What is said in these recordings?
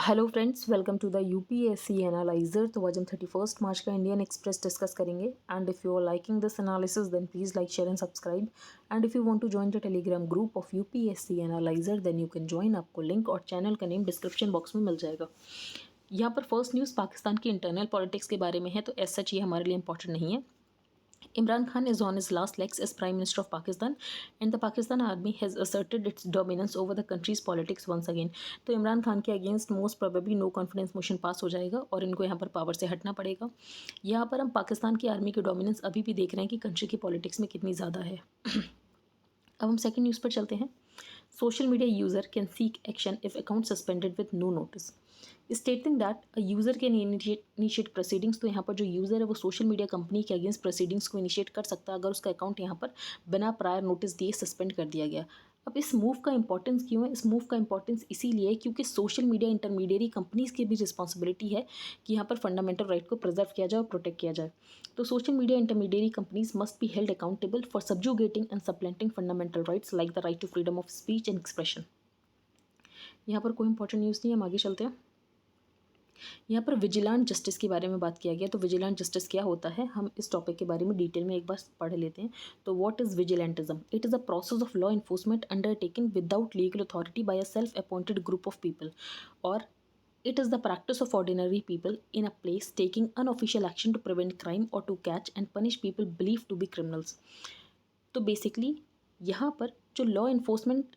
Hello friends, welcome to the UPSC analyser. तो आज हम 31 मार्च का इंडियन एक्सप्रेस डिस्कस करेंगे। And if you are liking this analysis then please like, share and subscribe. And if you want to join the Telegram group of UPSC analyser then you can join. आपको link और channel का name description box में मिल जाएगा। यहाँ पर first news Pakistan की internal politics के बारे में है, तो एज सच ये हमारे लिए इंपॉर्टेंट नहीं है। Imran Khan is on his last legs as Prime Minister of Pakistan, and the Pakistan Army has asserted its dominance over the country's politics once again. तो इमरान खान के against most probably no confidence motion pass हो जाएगा और इनको यहाँ पर power से हटना पड़ेगा। यहाँ पर हम पाकिस्तान की आर्मी की डोमिनेंस अभी भी देख रहे हैं कि कंट्री की पॉलिटिक्स में कितनी ज़्यादा है। अब हम सेकंड न्यूज़ पर चलते हैं। Social media user can seek action if account suspended with no notice, stating that a user can initiate proceedings. तो यहाँ पर जो यूज़र है वो सोशल मीडिया कंपनी के अगेंस्ट प्रोसीडिंग्स को इनिशिएट कर सकता है अगर उसका अकाउंट यहाँ पर बिना प्रायर नोटिस दिए सस्पेंड कर दिया गया। अब इस मूव का इंपॉर्टेंस क्यों है? इस मूव का इंपॉर्टेंस इसीलिए है क्योंकि सोशल मीडिया इंटरमीडियरी कंपनीज़ की भी रिस्पॉन्सिबिलिटी है कि यहाँ पर फंडामेंटल राइट को प्रिजर्व किया जाए और प्रोटेक्ट किया जाए। तो social media intermediary companies must be held accountable for subjugating and supplanting fundamental rights like the right to freedom of speech and expression. यहाँ पर कोई इंपॉर्टेंट न्यूज़ नहीं है, हम आगे चलते हैं। यहाँ पर विजिलेंट जस्टिस के बारे में बात किया गया। तो विजिलेंट जस्टिस क्या होता है, हम इस टॉपिक के बारे में डिटेल में एक बार पढ़ लेते हैं। तो what is vigilantism? It is a process of law enforcement undertaken without legal authority bye a self appointed group of people, और it is the practice of ordinary people in a place taking unofficial action to prevent crime or to catch and punish people believed to be criminals। तो basically यहाँ पर जो law enforcement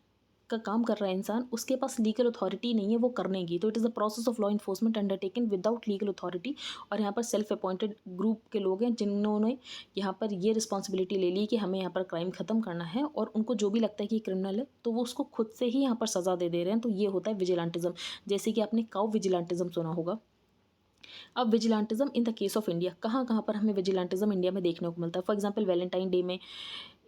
का काम कर रहा है इंसान, उसके पास लीगल अथॉरिटी नहीं है वो करने की। तो it is the process of law enforcement undertaken without legal authority, और यहाँ पर सेल्फ अपॉइंटेड ग्रुप के लोग हैं जिन्होंने यहाँ पर ये रिस्पॉन्सिबिलिटी ले ली कि हमें यहाँ पर क्राइम ख़त्म करना है, और उनको जो भी लगता है कि क्रिमिनल है तो वो उसको खुद से ही यहाँ पर सज़ा दे रहे हैं। तो ये होता है विजिलेंटिज्म, जैसे कि आपने काउ विजिलेंटिज्म सुना होगा। अब vigilantism in the case of India, कहाँ कहाँ पर हमें विजिलेंटिज्म इंडिया में देखने को मिलता है? फॉर एग्जांपल वैलेंटाइन डे में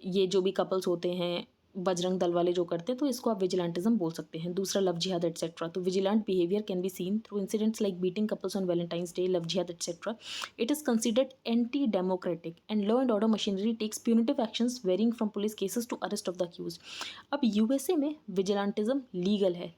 ये जो भी कपल्स होते हैं, बजरंग दल वाले जो करते हैं, तो इसको आप विजिलेंटिज्म बोल सकते हैं। दूसरा लव जिहाद एटसेट्रा। तो vigilante behaviour can be seen through incidents like beating couples on Valentine's Day, love jihad etcetera. It is considered anti democratic and law and order machinery takes punitive actions varying from police cases to arrest of the accused. अब USA में vigilantism legal है।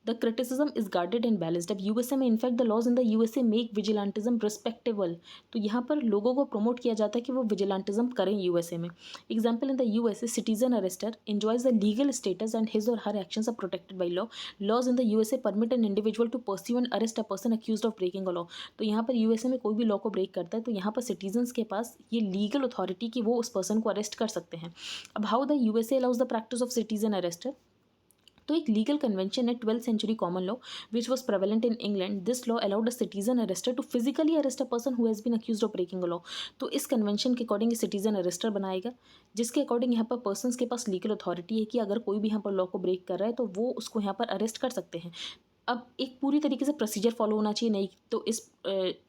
The criticism is guarded and balanced। अब USA में in fact the laws in the USA make vigilantism respectable. तो यहाँ पर लोगों को प्रमोट किया जाता है कि वो विजिलेंटिज्म करें यूएसए में। Example, in the USA citizen arrester enjoys the legal status and his or her actions are protected by law। Laws in the USA permit an individual to pursue and arrest a person accused of breaking a law। तो यहाँ पर USA में कोई भी law को break करता है तो यहाँ पर सिटीजन्स के पास ये लीगल अथॉरिटी कि वो उस पर्सन को अरेस्ट कर सकते हैं। अब how the USA allows the practice of citizen arrester? तो एक लीगल कन्वेंशन है 12th century common law which was prevalent in England. This law allowed a citizen arrester to physically arrest a person who has been accused of breaking a law. तो इस convention के according citizen arrester बनाएगा, जिसके according यहाँ पर persons के पास legal authority है कि अगर कोई भी यहाँ पर लॉ को ब्रेक कर रहा है तो वो उसको यहाँ पर अरेस्ट कर सकते हैं। अब एक पूरी तरीके से प्रोसीजर फॉलो होना चाहिए, नहीं तो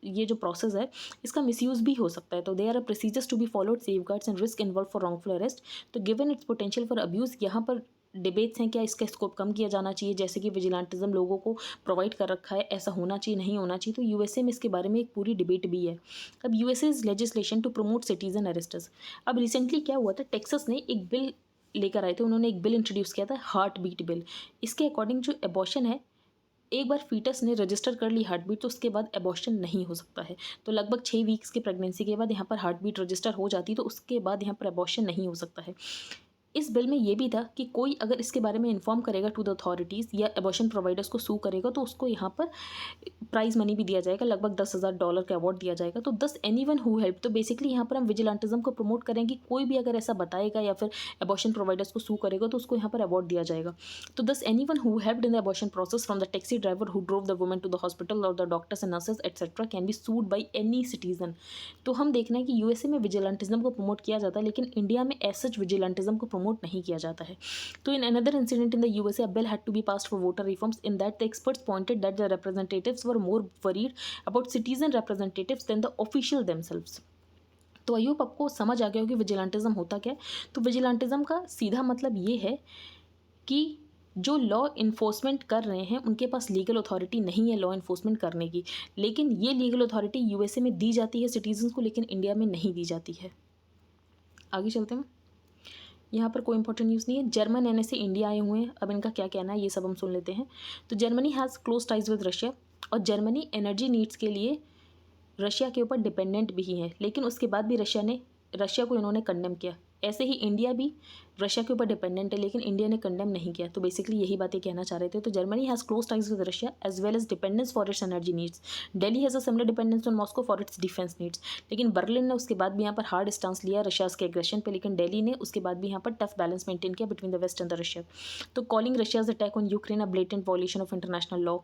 ये जो प्रोसेस है इसका मिसयूज़ भी हो सकता है। तो they are procedures to be followed, safeguards and risk involve for wrongful arrest. तो given its potential for abuse, यहाँ पर डिबेट्स हैं क्या इसका स्कोप कम किया जाना चाहिए, जैसे कि विजिलेंटिज्म लोगों को प्रोवाइड कर रखा है, ऐसा होना चाहिए नहीं होना चाहिए। तो यूएसए में इसके बारे में एक पूरी डिबेट भी है। अब USA is legislation to promote citizen arresters. अब रिसेंटली क्या हुआ था, टेक्सास ने एक बिल लेकर आए थे, उन्होंने एक बिल इंट्रोड्यूस किया था, हार्ट बीट बिल। इसके अकॉर्डिंग जो एबॉर्शन है, एक बार फीटस ने रजिस्टर कर ली हार्ट बीट तो उसके बाद एबॉर्शन नहीं हो सकता है। तो लगभग 6 वीक्स की प्रेगनेंसी के बाद यहाँ पर हार्ट बीट रजिस्टर हो जाती है तो उसके बाद यहाँ पर एबॉर्शन नहीं हो सकता है। इस बिल में ये भी था कि कोई अगर इसके बारे में इन्फॉर्म करेगा टू द अथॉरिटीज़ या एबॉर्शन प्रोवाइडर्स को सू करेगा तो उसको यहाँ पर प्राइज मनी भी दिया जाएगा, लगभग $10,000 का अवार्ड दिया जाएगा। तो 10 एनीवन हु हेल्प, तो बेसिकली यहाँ पर हम विजिलेंटिज्म को प्रमोट करेंगे, कोई भी अगर ऐसा बताएगा या फिर एबॉर्शन प्रोवाइडर्स को सू करेगा तो उसको यहाँ पर अवार्ड दिया जाएगा। तो 10 anyone who helped in the abortion process from the taxi driver who drove the woman to the hospital और the doctors and nurses etcetera can be sued by any citizen. तो हम देखना है कि यूएसए में विजिलेंटिज्म को promote किया जाता है, लेकिन इंडिया में एज सच विजिलेंटिज्म को प्रमोट नहीं किया जाता है। तो in another incident in the USA, a bill had to be passed for voter reforms. In that, the experts pointed that the representatives were more worried about citizen representatives than the official themselves। तो I hope आपको समझ आ गया हो कि vigilantism होता क्या है। तो विजिलेंटिज्म का सीधा मतलब ये है कि जो लॉ इन्फोर्समेंट कर रहे हैं उनके पास लीगल अथॉरिटी नहीं है लॉ इन्फोर्समेंट करने की, लेकिन ये लीगल अथॉरिटी यूएसए में दी जाती है सिटीजन्स को, लेकिन इंडिया में नहीं दी जाती है। आगे चलते हैं। यहाँ पर कोई इंपॉर्टेंट न्यूज़ नहीं है। जर्मन एनए से इंडिया आए हुए हैं, अब इनका क्या कहना है ये सब हम सुन लेते हैं। तो Germany has close ties with Russia, और जर्मनी एनर्जी नीड्स के लिए रशिया के ऊपर डिपेंडेंट भी है, लेकिन उसके बाद भी रशिया को इन्होंने कंडेम किया। ऐसे ही इंडिया भी रशिया के ऊपर डिपेंडेंट है, लेकिन इंडिया ने कंडेम नहीं किया। तो बेसिकली यही बातें कहना चाह रहे थे। तो Germany has close ties with Russia as well as dependence for its energy needs. Delhi has a similar dependence on Moscow for its defence needs. लेकिन बर्लिन ने उसके बाद भी यहाँ पर हार्ड स्टांस लिया रशिया के एग्रेशन पे, लेकिन दिल्ली ने उसके बाद भी यहाँ पर टफ बैलेंस मेंटेन किया between the west and the Russia. तो calling Russia's attack on Ukraine a blatant violation of international law.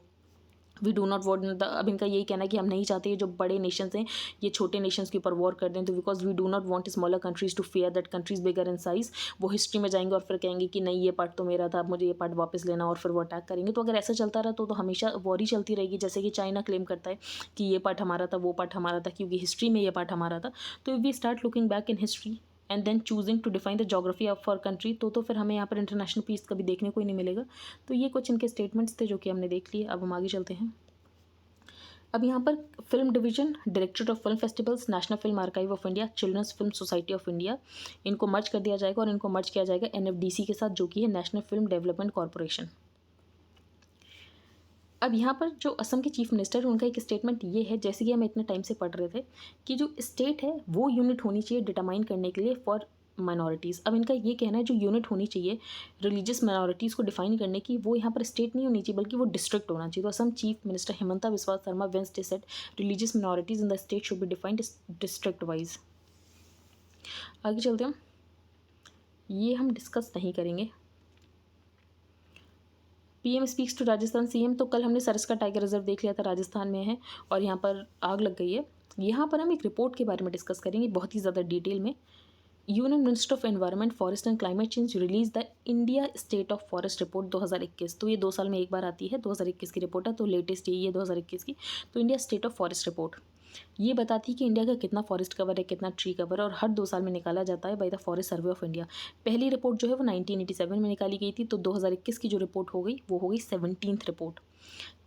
We do not want the, अब इनका यही कहना है कि हम नहीं चाहते ये जो बड़े नेशंस हैं ये छोटे नेशंस के ऊपर वॉर कर दें। तो because we do not want smaller countries to fear that countries bigger in size. वो हिस्ट्री में जाएंगे और फिर कहेंगे कि नहीं ये पार्ट तो मेरा था, अब मुझे ये पार्ट वापस लेना, और फिर वो अटैक करेंगे। तो अगर ऐसा चलता रहा तो हमेशा वॉर ही चलती रहेगी। जैसे कि चाइना क्लेम करता है कि ये पार्ट हमारा था, वो पार्ट हमारा था, क्योंकि हिस्ट्री में ये पार्ट हमारा था। तो if we start looking back in history and then choosing to define the geography of our country, तो फिर हमें यहाँ पर इंटरनेशनल पीस कभी देखने को ही नहीं मिलेगा। तो ये कुछ इनके स्टेटमेंट्स थे जो कि हमने देख लिए। अब हम आगे चलते हैं। अब यहाँ पर film division, directorate of film festivals, national film archive of India, children's film society of India, इनको मर्ज कर दिया जाएगा, और इनको मर्ज किया जाएगा एनएफडीसी के साथ, जो कि है नेशनल फिल्म डेवलपमेंट कॉरपोरेशन। अब यहाँ पर जो असम के चीफ मिनिस्टर है उनका एक स्टेटमेंट ये है, जैसे कि हम इतने टाइम से पढ़ रहे थे, कि जो स्टेट है वो यूनिट होनी चाहिए डिटरमाइन करने के लिए फॉर माइनॉरिटीज़। अब इनका ये कहना है जो यूनिट होनी चाहिए रिलीजियस माइनॉरिटीज़ को डिफाइन करने की, वो यहाँ पर स्टेट नहीं होनी चाहिए बल्कि वो डिस्ट्रिक्ट होना चाहिए। तो Assam chief minister Himanta Biswa Sarma Wednesday said religious minorities in the state should be defined district wise. आगे चलते हैं, ये हम डिस्कस नहीं करेंगे। PM speaks to Rajasthan CM, तो कल हमने सरस्का टाइगर रिजर्व देख लिया था, राजस्थान में है, और यहाँ पर आग लग गई है। यहाँ पर हम एक रिपोर्ट के बारे में डिस्कस करेंगे बहुत ही ज़्यादा डिटेल में। Union minister of environment, forest and climate change release the India state of forest report 2021। तो ये 2 साल में एक बार आती है, 2021 की रिपोर्ट है, तो लेटेस्ट यही है 2021 की। तो India state of forest report ये बताती है कि इंडिया का कितना फॉरेस्ट कवर है, कितना ट्री कवर है, और हर 2 साल में निकाला जाता है by the forest survey of India. पहली रिपोर्ट जो है वो 1987 में निकाली गई थी, तो 2021 की जो रिपोर्ट हो गई वो हो गई 17th report.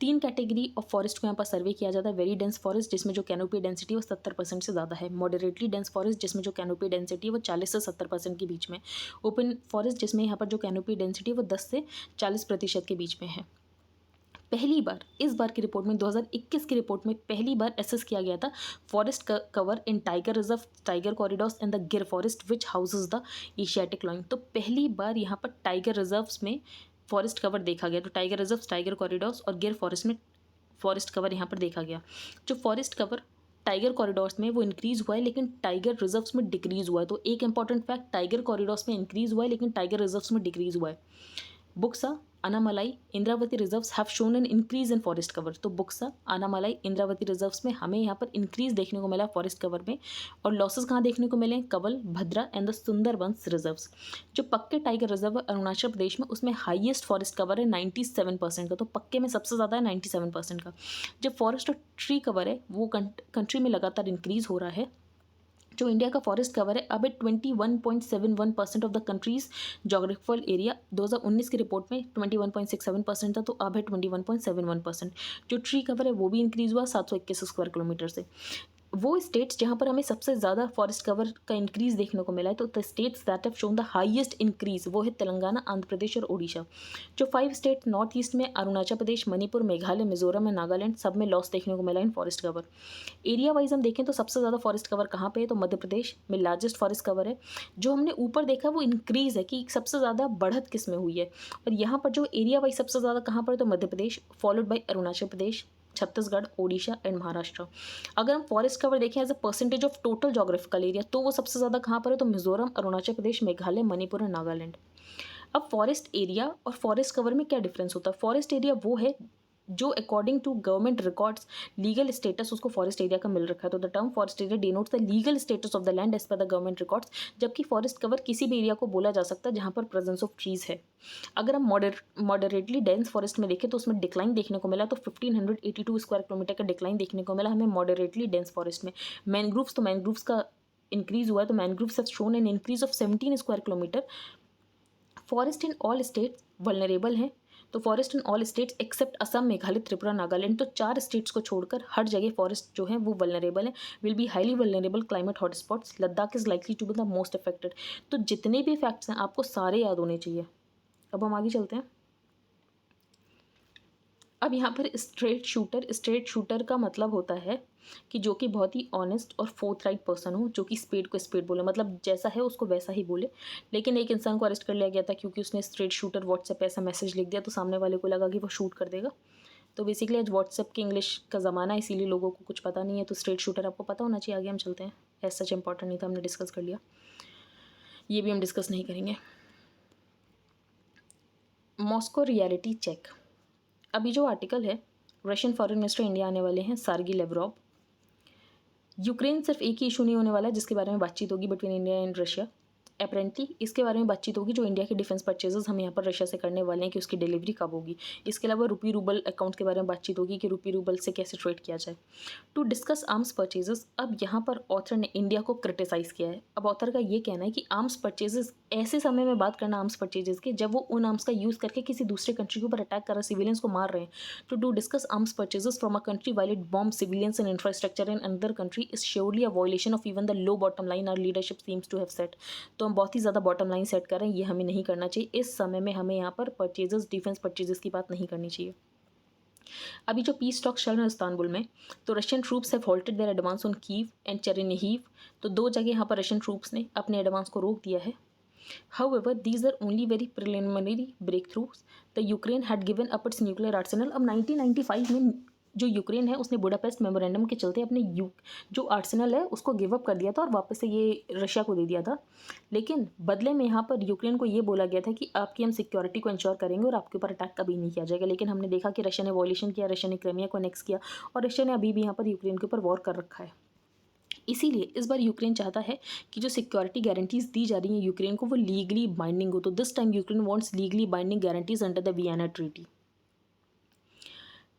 3 category of forest को यहाँ पर सर्वे किया जाता है। वेरी डेंस फॉरेस्ट जिसमें जो कैनोपी डेंसिटी वो 70% से ज़्यादा है, मॉडरेटली डेंस फॉरेस्ट जिसमें जो कैनोपी डेंसिटी है वो 40 से 70% के बीच में, ओपन फॉरेस्ट जिसमें यहाँ पर जो कैनोपी डेंसिटी है वो 10 से 40% के बीच में है। पहली बार इस बार की रिपोर्ट में 2021 की रिपोर्ट में पहली बार एसेस किया गया था forest cover in tiger reserve, tiger corridors and the Gir forest which houses the Asiatic lion. तो पहली बार यहाँ पर टाइगर रिजर्व्स में फॉरेस्ट कवर देखा गया। तो टाइगर रिजर्व, टाइगर कॉरिडोर्स और गिर फॉरेस्ट में फॉरेस्ट कवर यहाँ पर देखा गया। जो फॉरेस्ट कवर टाइगर कॉरिडोर्स में वो इंक्रीज़ हुआ है, लेकिन टाइगर रिजर्व्स में डिक्रीज़ हुआ है। तो एक इंपॉर्टेंट फैक्ट, टाइगर कॉरिडोर्स में इंक्रीज़ हुआ है लेकिन टाइगर रिजर्व्स में डिक्रीज़ हुआ है। Buxa, Anamalai, Indravati reserves have shown an increase in forest cover. तो बुक्सा, अनामलाई, इंद्रावती रिजर्व्स में हमें यहाँ पर इंक्रीज देखने को मिला फॉरेस्ट कवर में, और लॉसेस कहाँ देखने को मिले, कवल, भद्रा एंड द सुंदरबंस रिजर्व्स। जो पक्के टाइगर रिजर्व अरुणाचल प्रदेश में उसमें हाईएस्ट फॉरेस्ट कवर है 97% का, तो पक्के में सबसे ज़्यादा है 97% का। जब फॉरेस्ट और ट्री कवर है वो कंट्री में लगातार इंक्रीज हो रहा है। जो इंडिया का फॉरेस्ट कवर है अब 21.71% of the countries geographical area. 2019 की रिपोर्ट में 21.67% था, तो अब है 21.71%। जो ट्री कवर है वो भी इंक्रीज हुआ 721 स्क्वायर किलोमीटर से। वो स्टेट्स जहाँ पर हमें सबसे ज़्यादा फॉरेस्ट कवर का इंक्रीज देखने को मिला है, तो the states that have shown the highest increase वो है तेलंगाना, आंध्र प्रदेश और ओडिशा। जो 5 स्टेट नॉर्थ ईस्ट में अरुणाचल प्रदेश, मणिपुर, मेघालय, मिजोरम और नागालैंड, सब में लॉस देखने को मिला इन फॉरेस्ट कवर। एरिया वाइज हम देखें तो सबसे ज़्यादा फॉरेस्ट कवर कहाँ पे है, तो मध्य प्रदेश में लार्जेस्ट फॉरेस्ट कवर है। जो हमने ऊपर देखा वो इंक्रीज़ है कि सबसे ज़्यादा बढ़त किस में हुई है, और यहाँ पर जो एरिया वाइज सबसे ज़्यादा कहाँ पर है, तो Madhya Pradesh, followed by Arunachal Pradesh, Chhattisgarh, Odisha and Maharashtra. अगर हम फॉरेस्ट कवर देखें as a percentage of total geographical area, तो वो सबसे ज़्यादा कहाँ पर है, तो मिजोरम, अरुणाचल प्रदेश, मेघालय, मणिपुर और नागालैंड। अब फॉरेस्ट एरिया और फॉरेस्ट कवर में क्या डिफरेंस होता है। फॉरेस्ट एरिया वो है जो according to government records legal status उसको फॉरेस्ट एरिया का मिल रखा है। तो the term forest area denotes the legal status of the land as per the government records, जबकि फॉरेस्ट कवर किसी भी एरिया को बोला जा सकता है जहाँ पर प्रेजेंस ऑफ ट्रीज है। अगर हम मॉडरेटली डेंस फॉरेस्ट में देखें तो उसमें डिक्लाइन देखने को मिला, तो 1582 स्क्वायर किलोमीटर का डिक्लाइन देखने को मिला हमें मॉडरेटली डेंस फॉरेस्ट में। मैनग्रूव्स, तो मैनग्रूव्स का इंक्रीज हुआ है, तो mangroves have shown an increase of 17 square kilometre. Forest in all states vulnerable हैं, तो forest in all states except Assam, Meghalaya, Tripura, Nagaland, तो 4 स्टेट्स को छोड़कर हर जगह फॉरेस्ट जो है वो वल्नरेबल है, will be highly vulnerable climate hotspots, Ladakh is likely to be the most affected. तो जितने भी फैक्ट्स हैं आपको सारे याद होने चाहिए। अब हम आगे चलते हैं। अब यहाँ पर स्ट्रेट शूटर का मतलब होता है कि जो कि बहुत ही ऑनेस्ट और फोर्थराइट पर्सन हो, जो कि स्पेड को स्पेड बोले, मतलब जैसा है उसको वैसा ही बोले। लेकिन एक इंसान को अरेस्ट कर लिया गया था क्योंकि उसने स्ट्रेट शूटर व्हाट्सएप पे ऐसा मैसेज लिख दिया, तो सामने वाले को लगा कि वो शूट कर देगा। तो बेसिकली आज व्हाट्सएप की इंग्लिश का ज़माना है, इसीलिए लोगों को कुछ पता नहीं है, तो स्ट्रेट शूटर आपको पता होना चाहिए। आगे हम चलते हैं। ऐसा सच इंपॉर्टेंट नहीं था, हमने डिस्कस कर लिया, ये भी हम डिस्कस नहीं करेंगे। Moscow reality check. अभी जो आर्टिकल है, रशियन फॉरेन मिनिस्टर इंडिया आने वाले हैं, सार्गी लेवरोव। यूक्रेन सिर्फ एक ही इशू नहीं होने वाला है जिसके बारे में बातचीत होगी between India and Russia. Apparently इसके बारे में बातचीत होगी जो इंडिया के डिफेंस परचेजेस हम यहाँ पर रशिया से करने वाले हैं कि उसकी डिलीवरी कब होगी। इसके अलावा रूपी रूबल अकाउंट के बारे में बातचीत होगी कि रूपी रूबल से कैसे ट्रेड किया जाए। टू डिस्कस आर्म्स परचेजेस, अब यहाँ पर ऑथर ने इंडिया को क्रिटिसाइज़ किया है। अब ऑथर का ये कहना है कि आर्म्स परचेजेस ऐसे समय में बात करना आर्म्स परचेजेस के जब वो उन आर्म्स का यूज़ करके किसी दूसरे कंट्री के ऊपर अटैक कर रहे, सिविलियंस को मार रहे हैं। तो to discuss arms purchases from a country while it bomb civilians and infrastructure in another country is surely a violation of even the low bottom line our leadership seems to have set. तो हम बहुत ही ज़्यादा bottom line set कर रहे हैं, ये हमें नहीं करना चाहिए। इस समय में हमें यहाँ पर परचेजेस, डिफेंस परचेजेस की बात नहीं करनी चाहिए। अभी जो पीस टॉक्स चल रहे हैं इस्तांबुल में, तो Russian troops have halted their advance on Kyiv and Chernihiv. तो 2 जगह यहाँ पर रशियन ट्रूप्स ने अपने एडवांस को रोक दिया है। However, these are only very preliminary breakthroughs. The Ukraine had given up its nuclear arsenal. अब 1995 में जो यूक्रेन है उसने बुडापेस्ट मेमोरेंडम के चलते अपने जो आर्सेनल है उसको गिव अप कर दिया था और वापस से ये रशिया को दे दिया था। लेकिन बदले में यहाँ पर यूक्रेन को ये बोला गया था कि आपकी हम सिक्योरिटी को इंश्योर करेंगे और आपके ऊपर अटैक कभी नहीं किया जाएगा। लेकिन हमने देखा कि रशिया ने वॉयलेशन किया, रशिया ने क्रीमिया को एनेक्स किया और रशिया ने अभी भी यहाँ पर यूक्रेन के ऊपर वॉर कर रखा है। इसीलिए इस बार यूक्रेन चाहता है कि जो सिक्योरिटी गारंटीज दी जा रही हैं यूक्रेन को वो लीगली बाइंडिंग हो। तो this time Ukraine wants legally binding guarantees under the Vienna treaty.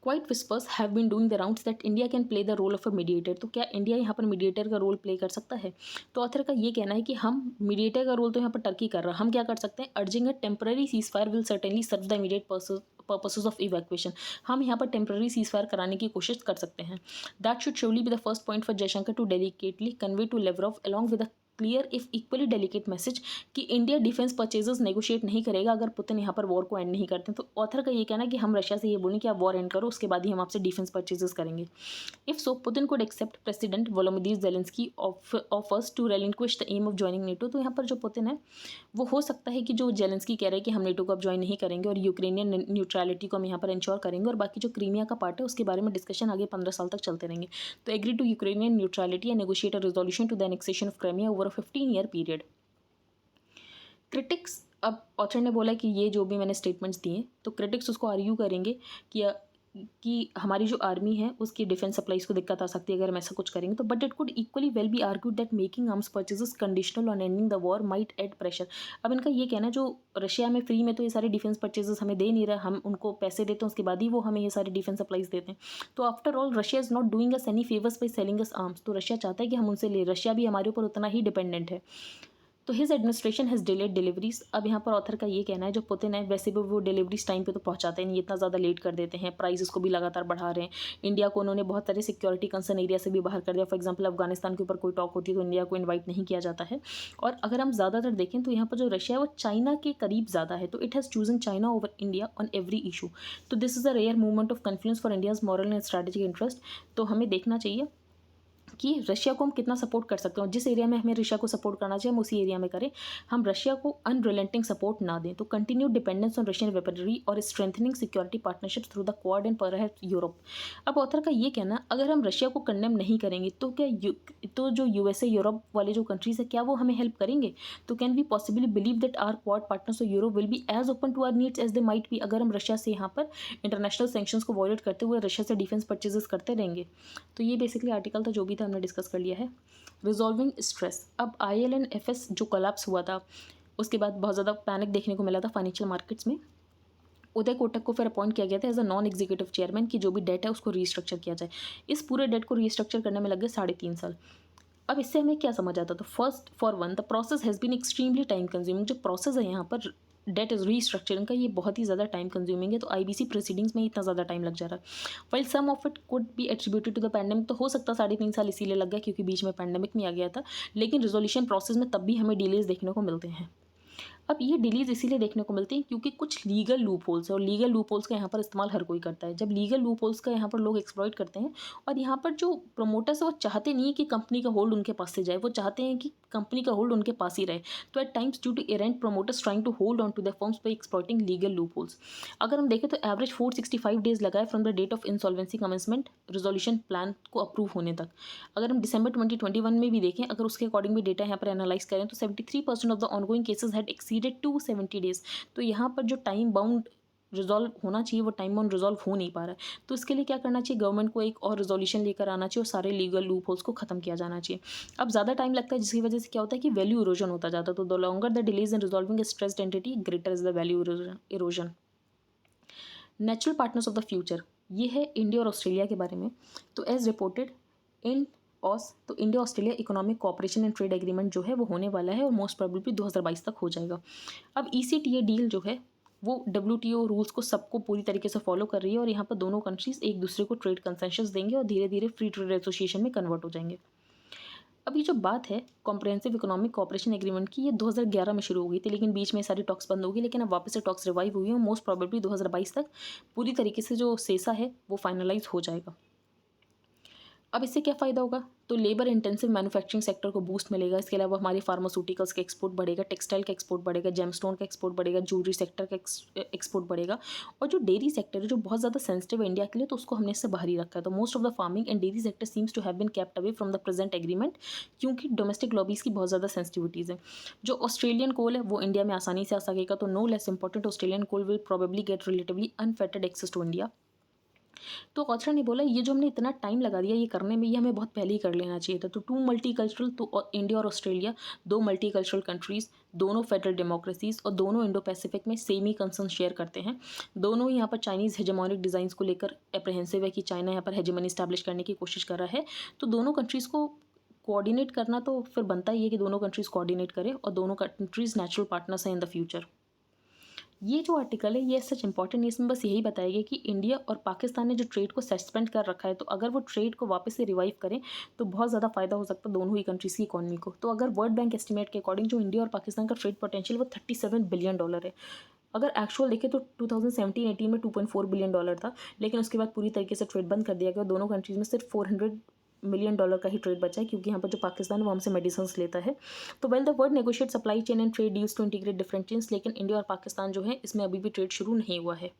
Quiet whispers have been doing the rounds that India can play the role of a mediator. तो क्या India यहाँ पर mediator का role play कर सकता है? तो author का ये कहना है कि हम मीडिएटर का रोल तो यहाँ पर टर्की कर रहा है, हम क्या कर सकते हैं? Urging a temporary ceasefire will certainly serve the immediate purposes of evacuation. हम यहाँ पर टेम्पररी सीज फायर कराने की कोशिश कर सकते हैं। That should surely be the first point for Jaishankar to delicately convey to Lavrov along with clear if equally delicate message कि इंडिया डिफेंस परचेजेस नेगोशिएट नहीं करेगा अगर पुतिन यहाँ पर वॉर को एंड नहीं करते। तो ऑथर का ये कहना है कि हम रशिया से ये बोलें कि आप वॉर एंड करो, उसके बाद ही हम आपसे डिफेंस परचेजेस करेंगे। If so Putin could accept President Volodymyr Zelensky offers to relinquish the aim of joining NATO. तो यहाँ पर जो पुतिन है वो हो सकता है कि जो जेलेंस्की कह रहे हैं कि हम नेटो को अब ज्वाइन नहीं करेंगे और यूक्रेनियन न्यूट्रलिटी को हम यहाँ पर इंश्योर करेंगे और बाकी जो क्रीमिया का पार्ट है उसके बारे में डिस्कशन आगे 15 साल तक चलते रहेंगे। तो agree to Ukrainian neutrality and negotiate a resolution to the annexation of Crimea over a 15-year period. Critics, अब ऑथर ने बोला कि ये जो भी मैंने स्टेटमेंट्स दिए तो क्रिटिक्स उसको आर्ग्यू करेंगे कि हमारी जो आर्मी है उसकी डिफेंस सप्लाईज को दिक्कत आ सकती है अगर हम ऐसा कुछ करेंगे तो। But it could equally well be argued that making arms purchases conditional on ending the war might add pressure. अब इनका ये कहना है जो रशिया में फ्री में तो ये सारे डिफेंस परचेजेस हमें दे नहीं रहा, हम उनको पैसे देते हैं उसके बाद ही वो हमें ये सारे डिफेंस सप्लाईज देते हैं। तो after all Russia is not doing us any favours by selling us arms. तो रशिया चाहता है कि हम उनसे ले, रशिया भी हमारे ऊपर उतना ही डिपेंडेंट है। तो his administration has delayed deliveries. अब यहाँ पर ऑथर का ये कहना है जो पुतिन है वैसे भी वो डिलीवरीज टाइम पे तो पहुँचाते नहीं, इतना ज़्यादा लेट कर देते हैं, प्राइसेस को भी लगातार बढ़ा रहे हैं। इंडिया को उन्होंने बहुत सारे सिक्योरिटी कंसर्न एरिया से भी बाहर कर दिया। फॉर एग्जांपल अफगानिस्तान के ऊपर कोई टॉक होती है तो इंडिया को इन्वाइट नहीं किया जाता है। और अगर हम ज़्यादातर देखें तो यहाँ पर जो रशिया है वो चाइना के करीब ज़्यादा है, तो it has chosen China over India on every issue. तो this is a rare movement of confluence for India's moral and strategic interest. तो हमें देखना चाहिए कि रशिया को हम कितना सपोर्ट कर सकते हैं, जिस एरिया में हमें रशिया को सपोर्ट करना चाहिए हम उसी एरिया में करें, हम रशिया को अनरिलेंटिंग सपोर्ट ना दें। तो continue dependence on Russian weaponry और strengthening security partnerships through the Quad and perhaps Europe. अब ऑथर का ये कहना, अगर हम रशिया को कंडेम नहीं करेंगे तो क्या तो जो यूएसए यूरोप वाले जो कंट्रीज है क्या वो हमें हेल्प करेंगे? तो can we possibly believe that our Quad partners of Europe will be as open to our needs as they might be अगर हम रशिया से यहाँ पर इंटरनेशनल सेंक्शंस को वॉयलेट करते हुए रशिया से डिफेंस परचेजेस करते रहेंगे? तो ये बेसिकली आर्टिकल था जो भी था हमने डिस्कस कर लिया है। रिजॉल्विंग स्ट्रेस, अब IL&FS जो कोलैप्स हुआ था उसके बाद बहुत ज़्यादा पैनिक देखने को मिला था फाइनेंशियल मार्केट्स में। उदय कोटक को फिर अपॉइंट किया गया था as a non executive chairman कि जो भी डेट है उसको रीस्ट्रक्चर किया जाए। इस पूरे डेट को रीस्ट्रक्चर करने में लग गए 3.5 साल। अब इससे हमें क्या समझ आता? तो first for one the process has been extremely time consuming. जो प्रोसेस है यहाँ पर डेट रीस्ट्रक्चरिंग का ये बहुत ही ज़्यादा टाइम कंज्यूमिंग है, तो आईबीसी प्रोसीडिंग्स में इतना ज़्यादा टाइम लग जा रहा है। While some of it could be attributed to the pandemic, तो हो सकता 3.5 साल इसीलिए लग गया क्योंकि बीच में पैंडेमिक में आ गया था, लेकिन रिजोल्यूशन प्रोसेस में तब भी हमें डिलेज देखने को मिलते हैं। अब ये डिलीज इसीलिए देखने को मिलती हैं क्योंकि कुछ लीगल लूप होल्स है, और लीगल लूप होल्स का यहाँ पर इस्तेमाल हर कोई करता है। जब लीगल लूप होल्स का यहाँ पर लोग एक्सप्लॉइट करते हैं, और यहाँ पर जो प्रोमोटर्स है वो चाहते नहीं है कि कंपनी का होल्ड उनके पास से जाए, वो चाहते हैं कि कंपनी का होल्ड उनके पास ही रहे। तो at times due to errant promoters trying to hold on to the firms by exploiting legal loophole. अगर हम देखें तो एवरेज 465 डेज लगा है from the date of insolvency commencement resolution plan को अप्रूव होने तक। अगर हम दिसंबर 2021 में भी देखें, अगर उसके अकॉर्डिंग भी डेटा यहाँ पर एनालाइज करें, तो 73% of the ongoing cases had exceeded 270 days. तो यहाँ पर जो टाइम बाउंड रिजॉल्व होना चाहिए वो टाइम बाउंड रिजॉल्व हो नहीं पा रहा है। तो इसके लिए क्या करना चाहिए, गवर्नमेंट को एक और रिजोल्यूशन लेकर आना चाहिए और सारे लीगल लूप होल्स को खत्म किया जाना चाहिए। अब ज़्यादा टाइम लगता है, जिसकी वजह से क्या होता है कि वैल्यू इरोजन होता जाता है। तो the longer the delays in resolving A stressed entity, greater is the value erosion. Natural partners of the future, ये है इंडिया और ऑस्ट्रेलिया के बारे में। तो एज रिपोर्टेड इन तो India Australia economic cooperation and trade agreement जो है वो होने वाला है, और मोस्ट प्रोबेबली 2022 तक हो जाएगा। अब ECTA डील जो है वो WTO रूल्स को सबको पूरी तरीके से फॉलो कर रही है, और यहाँ पर दोनों कंट्रीज एक दूसरे को ट्रेड कंसेशंस देंगे और धीरे धीरे फ्री ट्रेड एसोसिएशन में कन्वर्ट हो जाएंगे। अब ये जो बात है कॉम्प्रिहेंसिव इकोनॉमिक कोऑपरेशन एग्रीमेंट की, ये 2011 में शुरू हो गई थी, लेकिन बीच में सारी टॉक्स बंद हो गई, लेकिन अब वापस से टॉक्स रिवाइव हुई हैं। मोस्ट प्रोबेबली 2022 तक पूरी तरीके से जो सेसा है वो फाइनलाइज हो जाएगा। अब इससे क्या फ़ायदा होगा, तो लेबर इंटेंसिव मैन्युफैक्चरिंग सेक्टर को बूस्ट मिलेगा। इसके अलावा हमारी फार्मास्यूटिकल्स का एक्सपोर्ट बढ़ेगा, टेक्सटाइल का एक्सपोर्ट बढ़ेगा, जेमस्टोन का एक्सपोर्ट बढ़ेगा, ज्वेलरी सेक्टर का एक्सपोर्ट बढ़ेगा। और जो डेयरी सेक्टर है जो बहुत ज़्यादा सेंसिटिव है इंडिया के लिए, तो उसको हमने इससे बाहर ही रखा है। तो most of the farming and dairy sector seems to have been kept away from the present agreement, क्योंकि डोमेस्टिक लॉबीज़ की बहुत ज़्यादा सेंसिटिविटीज़ है। जो ऑस्ट्रेलियन कोल है वो इंडिया में आसानी से आ सकेगा, तो no less important Australian coal will probably get relatively unfettered access to India. तो ऑथर ने बोला ये जो हमने इतना टाइम लगा दिया ये करने में, ये हमें बहुत पहले ही कर लेना चाहिए था। तो टू मल्टीकल्चरल, तो इंडिया और ऑस्ट्रेलिया दो मल्टीकल्चरल कंट्रीज़, दोनों फेडरल डेमोक्रेसीज, और दोनों इंडो पैसिफिक में सेम ही कंसर्न शेयर करते हैं। दोनों यहाँ पर चाइनीज़ हेजेमोनिक डिज़ाइंस को लेकर अप्रहेंसिव है कि चाइना यहाँ पर हेजेमनी स्टैब्लिश करने की कोशिश कर रहा है। तो दोनों कंट्रीज़ को कोऑर्डिनेट करना तो फिर बनता ही है कि दोनों कंट्रीज़ कोऑर्डिनेट करें, और दोनों कंट्रीज़ नेचुरल पार्टनर्स हैं इन द फ्यूचर। ये जो आर्टिकल है ये सच इंपॉर्टेंट है, इसमें बस यही बताया गया कि इंडिया और पाकिस्तान ने जो ट्रेड को सस्पेंड कर रखा है, तो अगर वो ट्रेड को वापस से रिवाइव करें तो बहुत ज़्यादा फायदा हो सकता है दोनों ही कंट्रीज़ की इकॉनमी को। तो अगर वर्ल्ड बैंक एस्टिमेट के अकॉर्डिंग जो इंडिया और पाकिस्तान का ट्रेड पोटेंशियल वो $37 बिलियन है। अगर एक्चुअल देखें तो 2017-18 में $2.4 बिलियन था, लेकिन उसके बाद पूरी तरीके से ट्रेड बंद कर दिया गया। दोनों कंट्रीज़ में सिर्फ $400 मिलियन का ही ट्रेड बचा है, क्योंकि यहाँ पर जो पाकिस्तान है वो हमसे मेडिसिन लेता है। तो well the world negotiate supply chain and trade deals to integrate different chains, लेकिन इंडिया और पाकिस्तान जो है इसमें अभी भी ट्रेड शुरू नहीं हुआ है।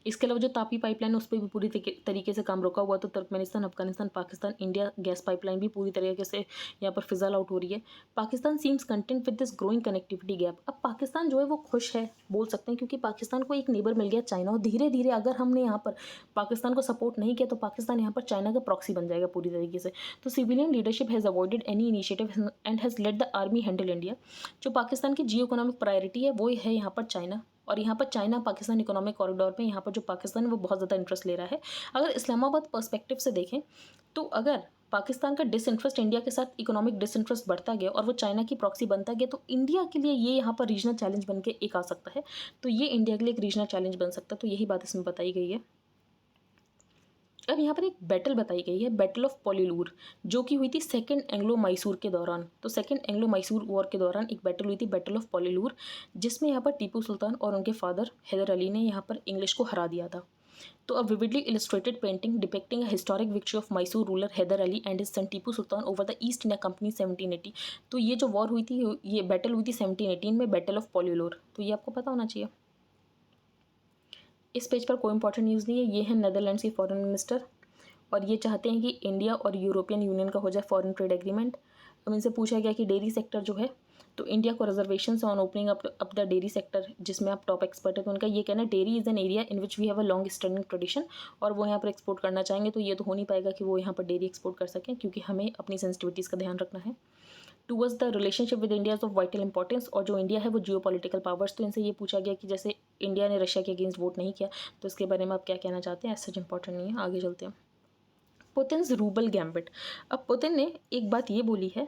इसके अलावा जो तापी पाइपलाइन उस पर भी पूरी तरीके से काम रुका हुआ। तो Turkmenistan, Afghanistan, Pakistan, India gas pipeline भी पूरी तरीके से यहाँ पर फिजल आउट हो रही है। Pakistan seems content with this growing connectivity gap. अब पाकिस्तान जो है वो खुश है बोल सकते हैं, क्योंकि पाकिस्तान को एक नेबर मिल गया चाइना, और धीरे धीरे अगर हमने यहाँ पर पाकिस्तान को सपोर्ट नहीं किया तो पाकिस्तान यहाँ पर चाइना का प्रॉक्सी बन जाएगा पूरी तरीके से। तो civilian leadership has avoided any initiative and has let the army handle India. जो पाकिस्तान की जियो इकोनॉमिक प्रायोरिटी है वो है यहाँ पर चाइना, और यहाँ पर चाइना पाकिस्तान इकोनॉमिक कॉरिडोर पे यहाँ पर जो पाकिस्तान है वो बहुत ज़्यादा इंटरेस्ट ले रहा है। अगर इस्लामाबाद पर्सपेक्टिव से देखें तो अगर पाकिस्तान का डिसइंटरेस्ट इंडिया के साथ इकोनॉमिक डिसइंटरेस्ट बढ़ता गया और वो चाइना की प्रॉक्सी बनता गया, तो इंडिया के लिए ये यहाँ पर रीजनल चैलेंज बन के एक आ सकता है। तो ये इंडिया के लिए एक रीजनल चैलेंज बन सकता है, तो यही बात इसमें बताई गई है। अब यहाँ पर एक बैटल बताई गई है, बैटल ऑफ पोलिलूर, जो कि हुई थी सेकंड एंग्लो मैसूर के दौरान। तो सेकंड एंग्लो मैसूर वॉर के दौरान एक बैटल हुई थी, बैटल ऑफ पोलिलूर, जिसमें यहाँ पर टीपू सुल्तान और उनके फादर हैदर अली ने यहाँ पर इंग्लिश को हरा दिया था। तो a vividly illustrated painting depicting a historic victory of Mysore ruler Hyder Ali and his son Tipu Sultan over the East India Company 1780। तो ये जो वॉर हुई थी, ये बैटल हुई थी 1718 में, बैटल ऑफ पोलिलूर। तो ये आपको पता होना चाहिए। इस पेज पर कोई इंपॉर्टेंट न्यूज़ नहीं है। ये है नेदरलैंड्स की फॉरेन मिनिस्टर, और ये चाहते हैं कि इंडिया और यूरोपियन यूनियन का हो जाए फॉरेन ट्रेड एग्रीमेंट। अब इनसे पूछा गया कि डेयरी सेक्टर जो है, तो इंडिया को reservation on opening up the dairy sector, जिसमें आप टॉप एक्सपर्ट है। तो उनका ये कहना है dairy is an area in which we have a long standing tradition, और वो यहाँ पर एक्सपोर्ट करना चाहेंगे। तो ये तो हो नहीं पाएगा कि वो यहाँ पर डेयरी एक्सपोर्ट कर सकें, क्योंकि हमें अपनी सेंसिटिविटीज़ का ध्यान रखना है। Towards the relationship with India of vital importance, और जो इंडिया है वो जियो पॉलिटिकल पावर्स। तो इनसे ये पूछा गया कि जैसे इंडिया ने रशिया के अगेंस्ट वोट नहीं किया, तो इसके बारे में आप क्या कहना चाहते हैं। ऐसा इंपॉर्टेंट नहीं है, आगे चलते हैं। पुतिन्स रूबल गैम्बिट। अब पुतिन ने एक बात ये बोली है,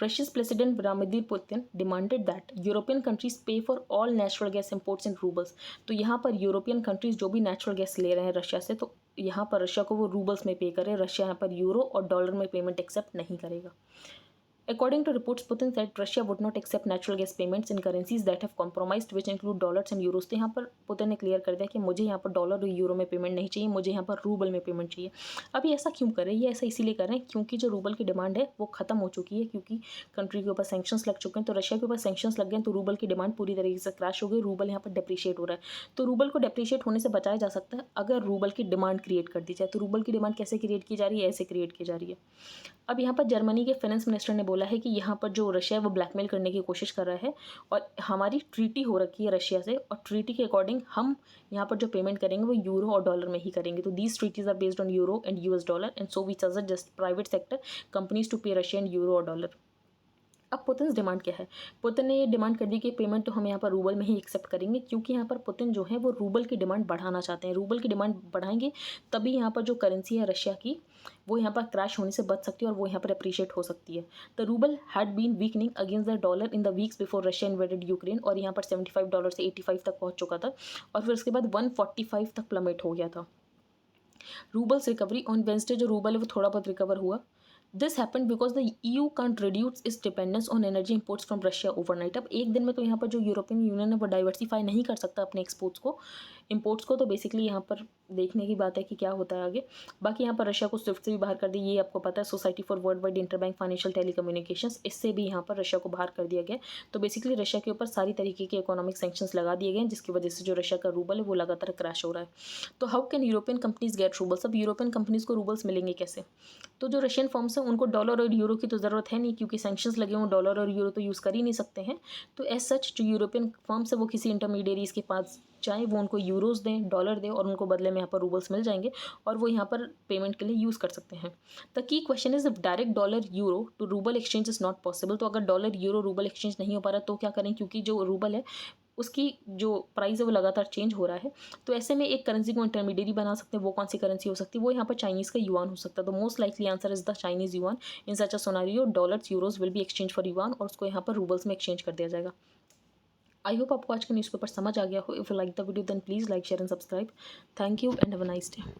Russia's President Vladimir Putin demanded that European countries pay for all natural gas imports in rubles. तो यहाँ पर यूरोपियन कंट्रीज जो भी नेचुरल गैस ले रहे हैं रशिया से, तो यहाँ पर रशिया को वो रूबल्स में पे करे, रशिया यहाँ पर यूरो और डॉलर में पेमेंट एक्सेप्ट नहीं करेगा। According to reports, Putin said Russia would not accept natural gas payments in currencies that have compromised, which include dollars and euros. तो यहाँ पर पुतिन ने क्लियर कर दिया कि मुझे यहाँ पर डॉलर और यूरो में पेमेंट नहीं चाहिए, मुझे यहाँ पर रूबल में पेमेंट चाहिए। अब ये ऐसा क्यों कर रहे हैं? ये ऐसा इसीलिए कर रहे हैं क्योंकि जो रूबल की डिमांड है वो खत्म हो चुकी है, क्योंकि कंट्री के ऊपर सैंक्शंस लग चुके हैं। तो रशिया के ऊपर सैंक्शंस लग गए हैं, तो रूबल की डिमांड पूरी तरीके से क्रैश हो गई, रूबल यहाँ पर डिप्रिशिएट हो रहा है। तो रूबल को डिप्रिशिएट होने से बचाया जा सकता है अगर रूबल की डिमांड क्रिएट कर दी जाए। तो रूबल की डिमांड कैसे क्रिएट की जा रही है? ऐसे क्रिएट की जा रही है। अब यहाँ पर जर्मनी के फाइनेंस मिनिस्टर ने बोला है कि यहाँ पर जो रशिया है वो ब्लैकमेल करने की कोशिश कर रहा है, और हमारी ट्रीटी हो रखी है रशिया से, और ट्रीटी के अकॉर्डिंग हम यहाँ पर जो पेमेंट करेंगे वो यूरो और डॉलर में ही करेंगे। तो these treaties are based on euro and US dollar, and so we suggest just private sector companies to pay Russia and euro और डॉलर। अब पुतिन डिमांड क्या है? पुतिन ने ये डिमांड कर दी कि पेमेंट तो हम यहाँ पर रूबल में ही एक्सेप्ट करेंगे, क्योंकि यहाँ पर पुतिन जो है वो रूबल की डिमांड बढ़ाना चाहते हैं। रूबल की डिमांड बढ़ाएंगे तभी यहाँ पर जो करेंसी है रशिया की वो यहाँ पर क्रैश होने से बच सकती है और वो यहाँ पर अप्रिशिएट हो सकती है। The rouble had been weakening against the dollar in the weeks before Russia invaded Ukraine, और यहाँ पर $75 से 85 तक पहुँच चुका था, और फिर उसके बाद 145 तक प्लमेट हो गया था। रूबल्स रिकवरी ऑन वेंसडे जो रूबल है वो थोड़ा बहुत रिकवर हुआ। This happened because the EU can't reduce its dependence on energy imports from Russia overnight। अब एक दिन में तो यहाँ पर जो यूरोपियन यूनियन है वो डाइवर्सिफाई नहीं कर सकता अपने इम्पोर्ट्स को, तो बेसिकली यहाँ पर देखने की बात है कि क्या होता है आगे। बाकी यहाँ पर रशिया को स्विफ्ट से भी बाहर कर दिया, ये आपको पता है, society for world wide interbank financial telecommunications, इससे भी यहाँ पर रशिया को बाहर कर दिया गया। तो बेसिकली रशिया के ऊपर सारी तरीके के इकोनॉमिक सैंक्शंस लगा दिए गए, जिसकी वजह से जो रशिया का रूबल है वो लगातार क्रैश हो रहा है। तो how can European companies get roubles? अब यूरोपियन कंपनीज को रूबल्स मिलेंगे कैसे? तो जो रशियन फर्म्स हैं उनको डॉलर और यूरो की तो ज़रूरत है नहीं, क्योंकि सैंक्शंस लगे हुए, डॉलर और यूरो तो यूज़ कर ही नहीं सकते हैं। तो एज सच जो यूरोपियन फर्म्स है वो किसी इंटरमीडियरीज़ के पास चाहे वो उनको यूरोज़ दें, डॉलर दें, और उनको बदले में यहाँ पर रूबल्स मिल जाएंगे और वो यहाँ पर पेमेंट के लिए यूज़ कर सकते हैं। The key question is if direct dollar euro to rouble exchange is not possible. तो अगर डॉलर यूरो रूबल एक्सचेंज नहीं हो पा रहा तो क्या करें? क्योंकि जो रूबल है उसकी जो प्राइस है वो लगातार चेंज हो रहा है। तो ऐसे में एक करेंसी को इंटरमीडियरी बना सकते हैं। वो कौन सी करेंसी हो सकती है? वो यहाँ पर चाइनीज़ का युआन हो सकता है। तो most likely answer is the Chinese yuan. In such a scenario dollars euros will be exchange for yuan, और उसको यहाँ पर रूबल्स में एक्सचेंज कर दिया जाएगा। आई होप आपको आज का न्यूज़पेपर समझ आ गया हो। If you like the video then please like share and subscribe. Thank you and have a nice day.